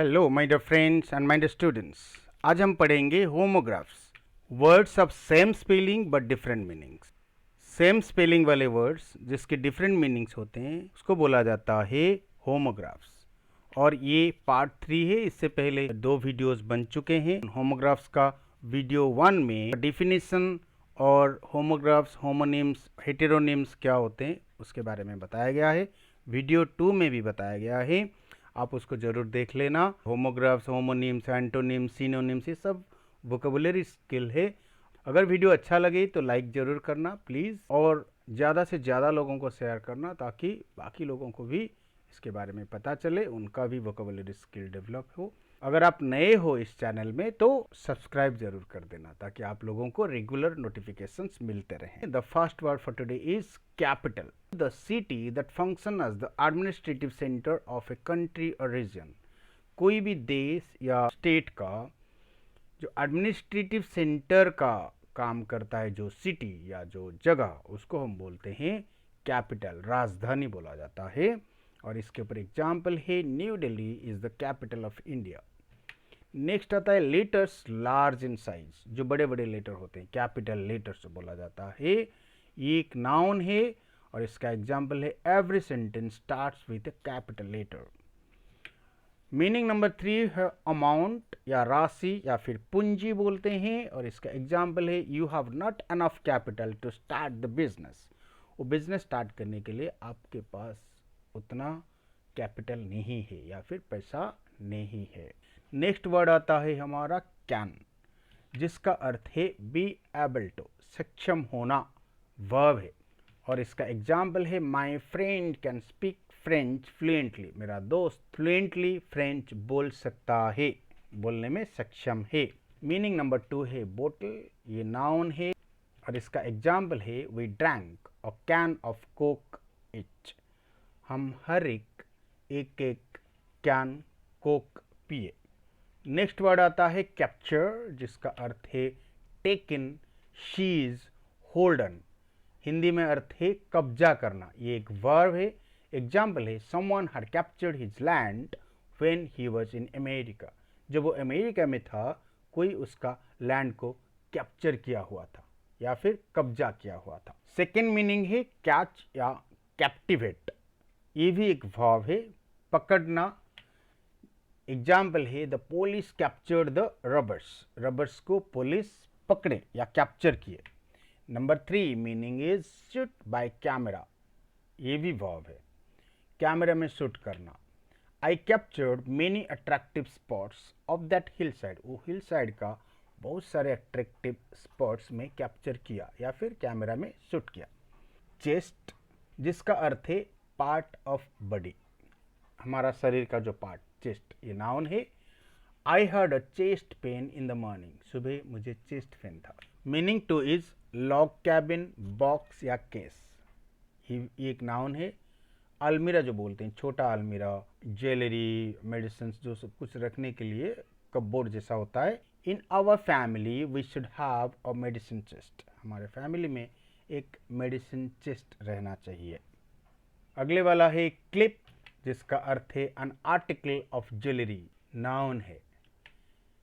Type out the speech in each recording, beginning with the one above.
Hello my dear friends and my dear students. आज हम पढ़ेंगे homographs, words of same spelling but different meanings. Same spelling वाले words जिसके different meanings होते हैं उसको बोला जाता है होमोग्राफ्स। और ये पार्ट 3 है। इससे पहले 2 वीडियोस बन चुके हैं। होमोग्राफ्स का वीडियो 1 में डिफिनीशन और होमोग्राफ्स, होमोनिम्स, हेटेरोनिम्स क्या होते हैं उसके बारे में बताया गया है। वीडियो 2 में भी बताया गया है, आप उसको ज़रूर देख लेना। होमोग्राफ्स, होमोनिम्स, एंटोनिम्स, सिनोनिम्स, ये सब वोकेबुलरी स्किल है। अगर वीडियो अच्छा लगे तो लाइक ज़रूर करना प्लीज़, और ज़्यादा से ज़्यादा लोगों को शेयर करना ताकि बाकी लोगों को भी इसके बारे में पता चले, उनका भी वोकेबुलरी स्किल डेवलप हो। अगर आप नए हो इस चैनल में तो सब्सक्राइब जरूर कर देना ताकि आप लोगों को रेगुलर नोटिफिकेशंस मिलते रहें। The first word for today is capital, the city that function as the administrative centre of a country और रीजन। कोई भी देश या स्टेट का जो एडमिनिस्ट्रेटिव सेंटर का काम करता है, जो सिटी या जो जगह, उसको हम बोलते हैं कैपिटल, राजधानी बोला जाता है। और इसके ऊपर एग्जाम्पल है new Delhi is the capital of India. Next आता है लेटर्स लार्ज इन साइज, जो बड़े बड़े लेटर होते हैं कैपिटल लेटर्स बोला जाता है। ये एक नाउन है और इसका एग्जाम्पल है every sentence starts with a capital letter. Meaning number 3 है अमाउंट या राशि या फिर पूंजी बोलते हैं, और इसका एग्जाम्पल है you have not enough capital to start the business. वो बिजनेस स्टार्ट करने के लिए आपके पास उतना कैपिटल नहीं है या फिर पैसा नहीं है। नेक्स्ट वर्ड आता है हमारा कैन, जिसका अर्थ है बी एबल टू, सक्षम होना, वर्ब है। और इसका एग्जाम्पल है my friend can speak French fluently, मेरा दोस्त फ्लुएंटली फ्रेंच बोल सकता है, बोलने में सक्षम है। मीनिंग नंबर 2 है बोतल, ये नाउन है और इसका एग्जाम्पल है we drank a can of Coke each, हम हर एक एक कैन कोक पिए। नेक्स्ट वर्ड आता है कैप्चर, जिसका अर्थ है टेकन, शीज, होल्डन, हिंदी में अर्थ है कब्जा करना। ये एक वर्ब है। एग्जाम्पल है someone had captured his land when he was in America, जब वो अमेरिका में था कोई उसका लैंड को कैप्चर किया हुआ था या फिर कब्जा किया हुआ था। सेकेंड मीनिंग है कैच या कैप्टिवेट, ये भी एक वर्ब है, पकड़ना। एग्जाम्पल है the police captured the robbers, robbers को पुलिस पकड़े या कैप्चर किए। Number 3 meaning is shoot by camera, ये भी वर्ब है, कैमरा में शूट करना। I captured many attractive spots of that hill side, वो हिल साइड का बहुत सारे अट्रैक्टिव स्पॉट्स में कैप्चर किया या फिर कैमरा में शूट किया। चेस्ट, जिसका अर्थ है पार्ट ऑफ बॉडी, हमारा शरीर का जो पार्ट, चेस्ट, ये नाउन है। I had a chest pain in the morning, सुबह मुझे चेस्ट पेन था। Meaning 2 is log cabin, box या केस, ये एक नाउन है। अलमीरा जो बोलते हैं, छोटा अलमीरा, ज्वेलरी, मेडिसिन, जो सब कुछ रखने के लिए कपबोर्ड जैसा होता है। In our family we should have a medicine chest, हमारे फैमिली में एक मेडिसिन चेस्ट रहना चाहिए। अगले वाला है क्लिप, जिसका अर्थ है an article of jewellery, noun है।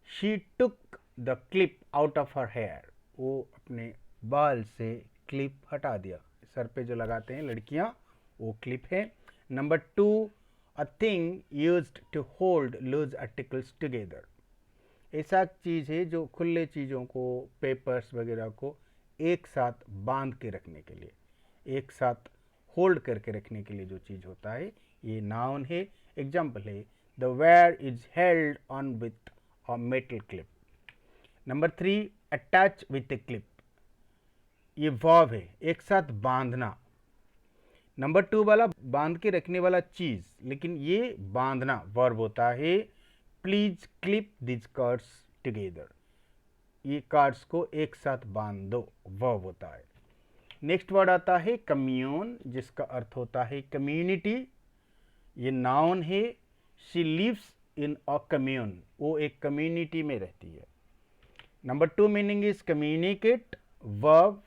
She took the clip out of her hair, वो अपने बाल से क्लिप हटा दिया, सर पे जो लगाते हैं लड़कियां, वो क्लिप है। Number 2 a thing used to hold loose articles together, ऐसा चीज़ है जो खुले चीज़ों को, पेपर्स वगैरह को एक साथ बांध के रखने के लिए, एक साथ होल्ड करके रखने के लिए जो चीज़ होता है, ये नाउन है। एग्जाम्पल है the wear is held on with a metal clip. Number 3 attach with a clip, ये वर्ब है, एक साथ बांधना। नंबर 2 वाला बांध के रखने वाला चीज, लेकिन ये बांधना वर्ब होता है। Please clip this cards together, ये कार्ड्स को एक साथ बांध दो, वर्ब होता है। नेक्स्ट वर्ड आता है कम्यून, जिसका अर्थ होता है कम्युनिटी, ये नाउन है। She lives in a commune, वो एक कम्युनिटी में रहती है। Number 2 meaning is communicate, verb.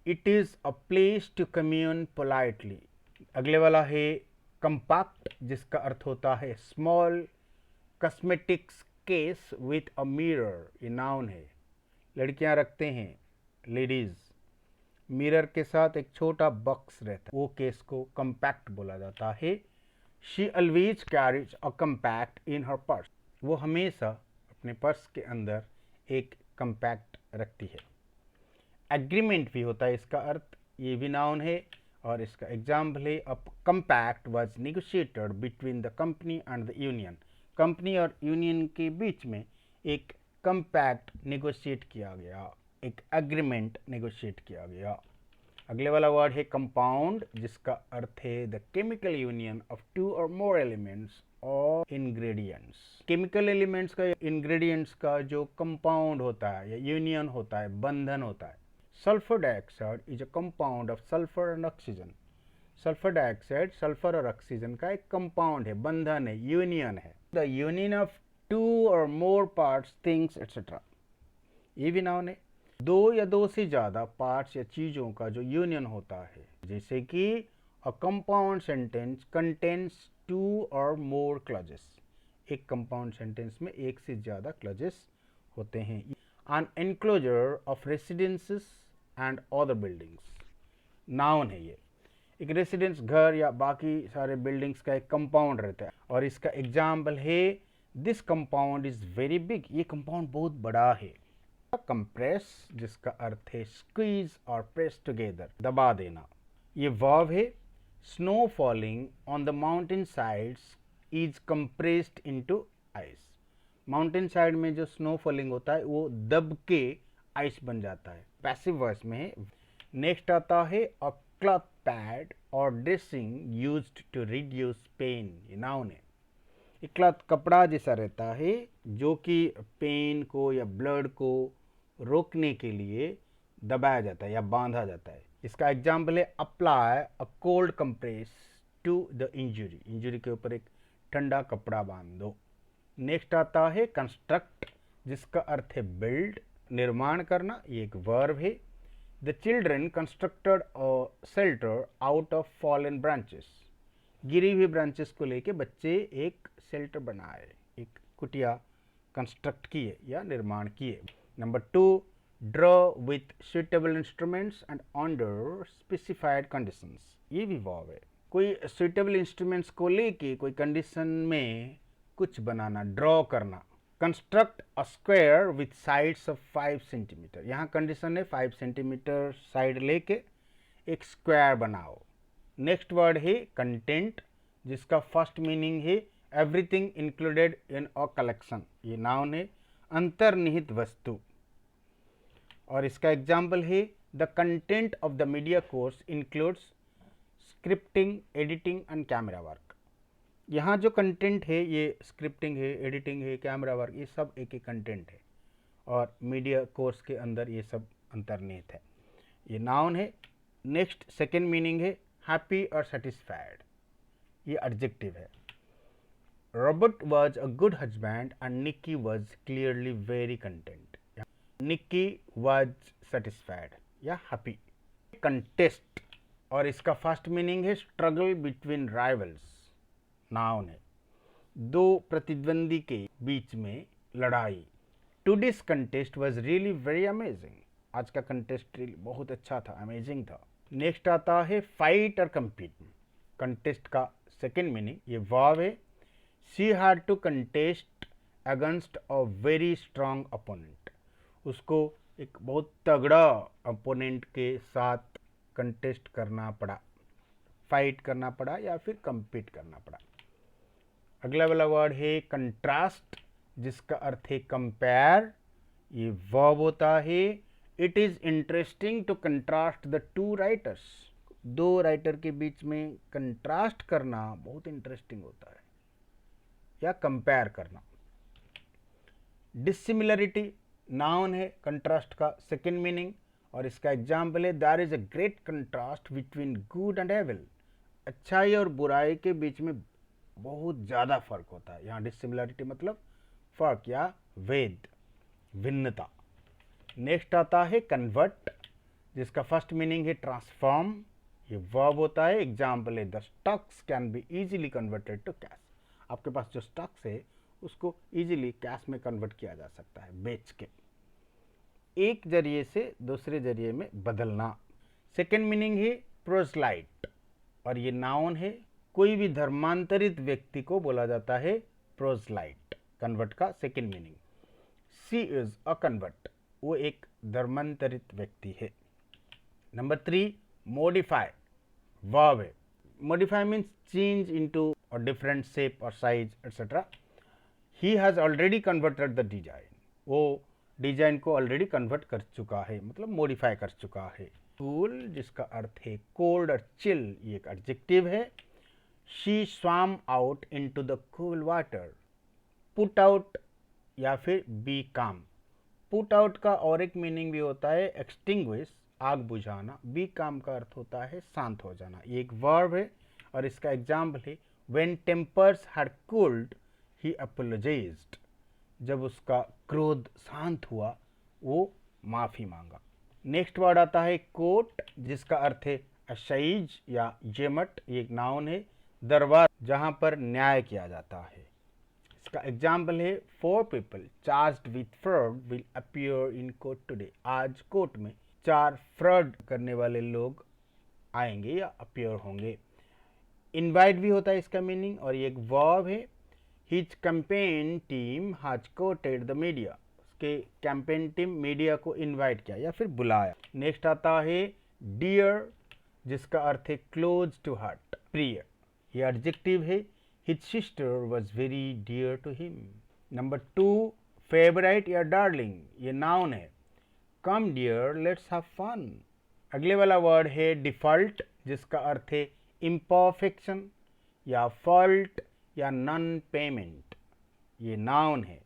It is a place to commune politely. अगले वाला है कंपैक्ट, जिसका अर्थ होता है small, cosmetics case with a mirror, ये नाउन है। लड़कियां रखते हैं, लेडीज, मिरर के साथ एक छोटा बॉक्स रहता है, वो केस को कंपैक्ट बोला जाता है। She always carries a compact in her purse, वो हमेशा अपने पर्स के अंदर एक कंपैक्ट रखती है। एग्रीमेंट भी होता है इसका अर्थ, ये भी नाउन है और इसका एग्जाम्पल है a compact was negotiated between the company and the union, company और यूनियन के बीच में एक कंपैक्ट नेगोशिएट किया गया, एक एग्रीमेंट नेगोशिएट किया गया। अगले वाला वर्ड है कंपाउंड, जिसका अर्थ है the chemical union of two or more elements और इंग्रेडिएंट्स। केमिकल एलिमेंट्स का, इंग्रेडिएंट्स का जो कंपाउंड होता है या यूनियन होता है, बंधन होता है। Sulphur dioxide is a compound of sulphur and oxygen, sulphur dioxide sulphur और ऑक्सीजन का एक कंपाउंड है, बंधन है, यूनियन है। The union of two or more parts, things etcetera, ये भी नाउन है। दो या दो से ज़्यादा पार्ट्स या चीज़ों का जो यूनियन होता है, जैसे कि a compound sentence contains two or more clauses, एक कंपाउंड सेंटेंस में एक से ज़्यादा क्लॉजेस होते हैं। An enclosure of residences and other buildings, noun है ये। एक रेसिडेंस, घर या बाकी सारे बिल्डिंग्स का एक कंपाउंड रहता है और इसका एग्जाम्पल है this compound is very big, ये कंपाउंड बहुत बड़ा है। कंप्रेस, जिसका अर्थ है स्क्वीज और प्रेस टुगेदर, दबा देना, ये वर्ब है। Snow falling on the mountain sides is compressed into ice, mountain side में जो स्नो फॉलिंग होता है वो दब के आइस बन जाता है, पैसिव वॉइस में है। नेक्स्ट आता है a cloth pad or dressing used to reduce pain, ये नाउन है। एक क्लॉथ कपड़ा जैसा रहता है जो कि पेन को या ब्लड को रोकने के लिए दबाया जाता है या बांधा जाता है। इसका एग्जाम्पल है apply a cold compress to the injury, injury के ऊपर एक ठंडा कपड़ा बांध दो। नेक्स्ट आता है कंस्ट्रक्ट, जिसका अर्थ है बिल्ड, निर्माण करना, ये एक वर्ब है। The children constructed a shelter out of fallen branches, गिरी हुई ब्रांचेस को लेके बच्चे एक शेल्टर बनाए, एक कुटिया कंस्ट्रक्ट किए या निर्माण किए। Number 2, draw with suitable instruments and under specified conditions, ये भी वर्ब है। कोई सुइटेबल इंस्ट्रूमेंट्स को लेके कोई कंडीशन में कुछ बनाना, ड्रॉ करना। Construct a square with sides of 5 centimetre, यहाँ कंडीशन है 5 सेंटीमीटर साइड लेके एक स्क्वायर बनाओ। नेक्स्ट वर्ड है कंटेंट, जिसका फर्स्ट मीनिंग है everything included in a collection, ये नाउन है, अंतर्निहित वस्तु। और इसका एग्जाम्पल है the content of the media course includes scripting, editing and camera work. यहाँ जो कंटेंट है ये स्क्रिप्टिंग है, एडिटिंग है, कैमरा वर्क, ये सब एक एक कंटेंट है और मीडिया कोर्स के अंदर ये सब अंतर्निहित है, ये नाउन है। नेक्स्ट सेकेंड मीनिंग है हैप्पी और सेटिस्फाइड, ये एडजेक्टिव है। Robert was a good husband and Nicky was clearly very content. Nicky was satisfied या happy. Contest, और इसका फर्स्ट मीनिंग है struggle between rivals, नाउन है, दो प्रतिद्वंदी के बीच में लड़ाई। Today's contest was really very amazing. आज का कंटेस्ट बहुत अच्छा था, अमेजिंग था। नेक्स्ट आता है फाइट और compete, कंटेस्ट का सेकेंड मीनिंग, ये वर्ब है। She had to contest against a very strong opponent, उसको एक बहुत तगड़ा अपोनेंट के साथ कंटेस्ट करना पड़ा, फाइट करना पड़ा या फिर compete करना पड़ा। अगला वाला वर्ड है कंट्रास्ट, जिसका अर्थ है कंपेयर, ये वर्ब होता है। It is interesting to contrast the two writers, दो राइटर के बीच में कंट्रास्ट करना बहुत इंटरेस्टिंग होता है या कंपेयर करना। डिसिमिलरिटी नाउन है, कंट्रास्ट का सेकेंड मीनिंग, और इसका एग्जाम्पल है there is a great contrast between good and evil, अच्छाई और बुराई के बीच में बहुत ज़्यादा फर्क होता है। यहाँ डिसिमिलरिटी मतलब फर्क या भेद, भिन्नता। नेक्स्ट आता है कन्वर्ट, जिसका फर्स्ट मीनिंग है ट्रांसफॉर्म, ये वर्ब होता है। एग्जाम्पल है the stocks can be easily converted to cash, आपके पास जो स्टॉक्स है उसको इजीली कैश में कन्वर्ट किया जा सकता है बेच के, एक जरिए से दूसरे जरिए में बदलना। सेकेंड मीनिंग है प्रोसलाइट, और ये नाउन है, कोई भी धर्मांतरित व्यक्ति को बोला जाता है प्रोसलाइट। कन्वर्ट का second meaning, she is a convert, वो एक धर्मांतरित व्यक्ति है। नंबर 3 मॉडिफाई, वर्ब है। Modify means change into a different shape और size etcetera. He has already converted the design, वो डिजाइन को ऑलरेडी कन्वर्ट कर चुका है, मतलब मॉडिफाई कर चुका है। कूल जिसका अर्थ है कोल्ड और चिल, ये एक एडजेक्टिव है। She swam out into the cool water, put out या फिर बी काम। पुट आउट का और एक मीनिंग भी होता है एक्सटिंग्विश, आग बुझाना। बी काम का अर्थ होता है शांत हो जाना। ये एक वर्ब है और इसका एग्जाम्पल है when tempers had cooled he apologised, जब उसका क्रोध शांत हुआ वो माफ़ी मांगा। नेक्स्ट वर्ड आता है कोर्ट, जिसका अर्थ है अशाइज या जेमट, ये एक नाउन है, दरबार जहाँ पर न्याय किया जाता है। इसका एग्जाम्पल है 4 people charged with fraud will appear in court today, आज कोर्ट में 4 फ्रॉड करने वाले लोग आएंगे या अपीयर होंगे। इनवाइट भी होता है इसका मीनिंग, और ये एक वर्ब है। His campaign team has courted the media, उसके कैंपेन टीम मीडिया को इनवाइट किया या फिर बुलाया। नेक्स्ट आता है डियर, जिसका अर्थ है क्लोज टू हार्ट, प्रिय, ये एडजेक्टिव है। His sister was very dear to him. Number 2 favourite या डार्लिंग, ये नाउन है। Come dear let's have fun. अगले वाला वर्ड है डिफॉल्ट, जिसका अर्थ है इम्परफेक्शन या फॉल्ट या नॉन पेमेंट, ये नाउन है।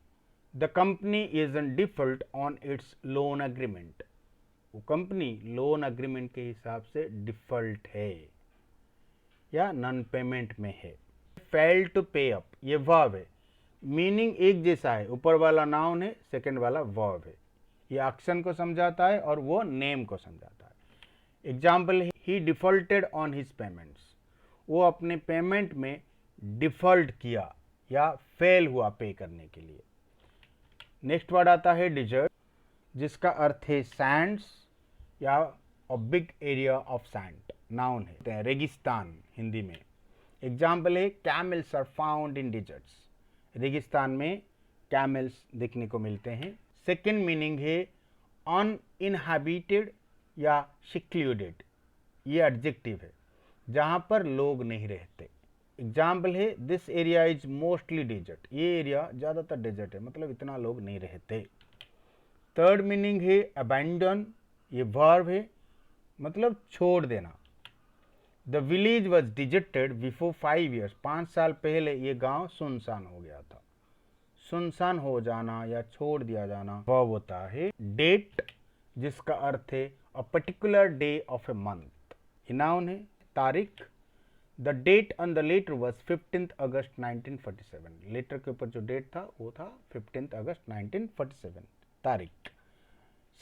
The company is in default on it's loan agreement, वो कंपनी लोन एग्रीमेंट के हिसाब से डिफॉल्ट है या नॉन पेमेंट में है। फेल टू पे अप, ये वर्ब है, मीनिंग एक जैसा है, ऊपर वाला नाउन है, सेकंड वाला वर्ब है। ये एक्शन को समझाता है और वो नेम को समझाता है। एग्जाम्पल है ही डिफॉल्टेड ऑन हिज पेमेंट्स, वो अपने पेमेंट में डिफॉल्ट किया या फेल हुआ पे करने के लिए। नेक्स्ट वर्ड आता है डिजर्ट, जिसका अर्थ है सैंड्स या a big area of sand, noun है, रेगिस्तान हिंदी में। एग्जाम्पल है camels are found in deserts, रेगिस्तान में कैमल्स देखने को मिलते हैं। सेकेंड मीनिंग है अनइनहैबिटेड या सिक्लूडेड, ये एडजेक्टिव है, जहाँ पर लोग नहीं रहते। एग्जाम्पल है this area is mostly desert, ये एरिया ज़्यादातर डेजर्ट है, मतलब इतना लोग नहीं रहते। थर्ड मीनिंग है अबैंडन, ये वर्ब है, मतलब छोड़ देना। The village was deserted before 5 years, 5 साल पहले ये गांव सुनसान हो गया था। सुनसान हो जाना या छोड़ दिया जाना वर्ब होता है। डेट, जिसका अर्थ है a particular day of a month, ये नाउन है, तारीख। The date on the letter was 15 August 1947, letter के ऊपर जो डेट था वो था 15 अगस्त 1947, तारीख।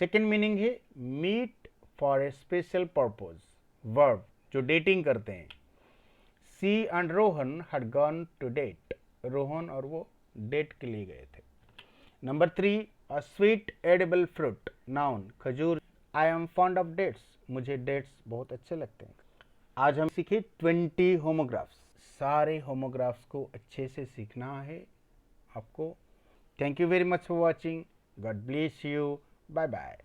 सेकेंड मीनिंग है meet for a special purpose, verb जो डेटिंग करते हैं। She and Rohan had gone to date, Rohan और वो डेट के लिए गए थे। Number 3 a sweet edible fruit, noun, खजूर। I am fond of dates, मुझे डेट्स बहुत अच्छे लगते हैं। आज हम सीखे 20 होमोग्राफ्स, सारे होमोग्राफ्स को अच्छे से सीखना है आपको। Thank you very much for watching, God bless you, bye bye.